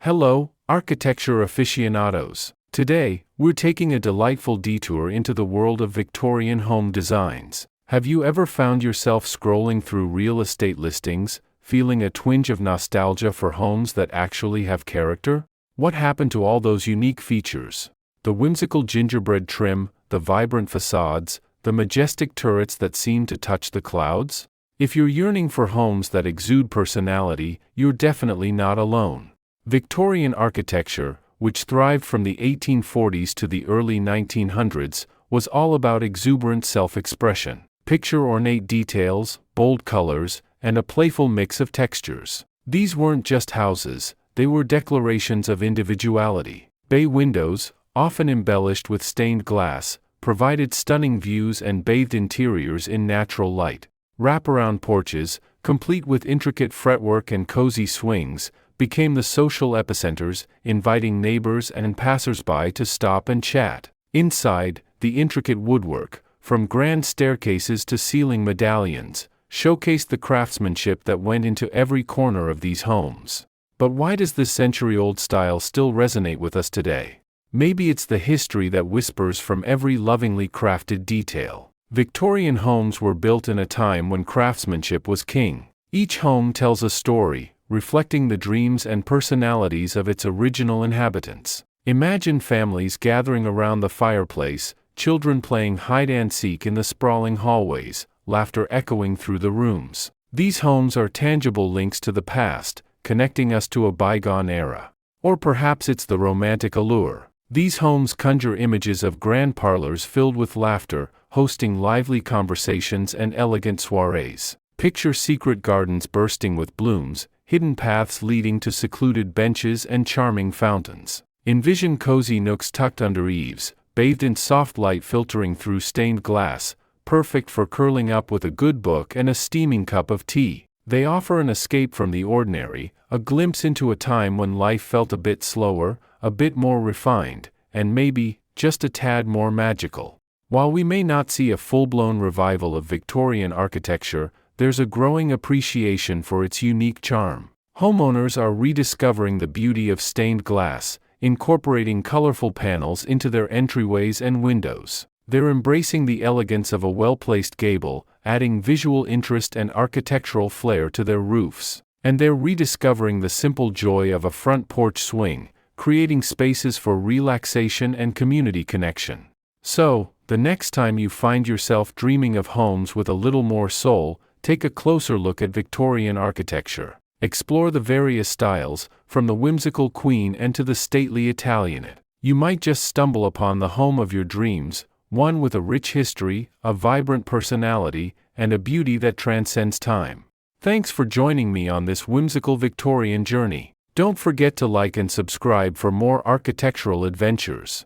Hello, architecture aficionados. Today, we're taking a delightful detour into the world of Victorian home designs. Have you ever found yourself scrolling through real estate listings, feeling a twinge of nostalgia for homes that actually have character? What happened to all those unique features? The whimsical gingerbread trim, the vibrant facades, the majestic turrets that seem to touch the clouds? If you're yearning for homes that exude personality, you're definitely not alone. Victorian architecture, which thrived from the 1840s to the early 1900s, was all about exuberant self-expression. Picture ornate details, bold colors, and a playful mix of textures. These weren't just houses, they were declarations of individuality. Bay windows, often embellished with stained glass, provided stunning views and bathed interiors in natural light. Wraparound porches, complete with intricate fretwork and cozy swings, became the social epicenters, inviting neighbors and passers-by to stop and chat. Inside, the intricate woodwork, from grand staircases to ceiling medallions, showcased the craftsmanship that went into every corner of these homes. But why does this century-old style still resonate with us today? Maybe it's the history that whispers from every lovingly crafted detail. Victorian homes were built in a time when craftsmanship was king. Each home tells a story, reflecting the dreams and personalities of its original inhabitants. Imagine families gathering around the fireplace, children playing hide-and-seek in the sprawling hallways, laughter echoing through the rooms. These homes are tangible links to the past, connecting us to a bygone era. Or perhaps it's the romantic allure. These homes conjure images of grand parlors filled with laughter, hosting lively conversations and elegant soirees. Picture secret gardens bursting with blooms, hidden paths leading to secluded benches and charming fountains. Envision cozy nooks tucked under eaves, bathed in soft light filtering through stained glass, perfect for curling up with a good book and a steaming cup of tea. They offer an escape from the ordinary, a glimpse into a time when life felt a bit slower, a bit more refined, and maybe just a tad more magical. While we may not see a full-blown revival of Victorian architecture, there's a growing appreciation for its unique charm. Homeowners are rediscovering the beauty of stained glass, incorporating colorful panels into their entryways and windows. They're embracing the elegance of a well-placed gable, adding visual interest and architectural flair to their roofs. And they're rediscovering the simple joy of a front porch swing, creating spaces for relaxation and community connection. So, the next time you find yourself dreaming of homes with a little more soul, take a closer look at Victorian architecture. Explore the various styles, from the whimsical queen and to the stately Italianate. You might just stumble upon the home of your dreams, one with a rich history, a vibrant personality, and a beauty that transcends time. Thanks for joining me on this whimsical Victorian journey. Don't forget to like and subscribe for more architectural adventures.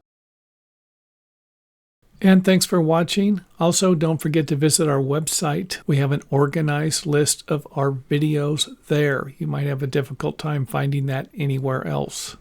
And thanks for watching. Also, don't forget to visit our website. We have an organized list of our videos there. You might have a difficult time finding that anywhere else.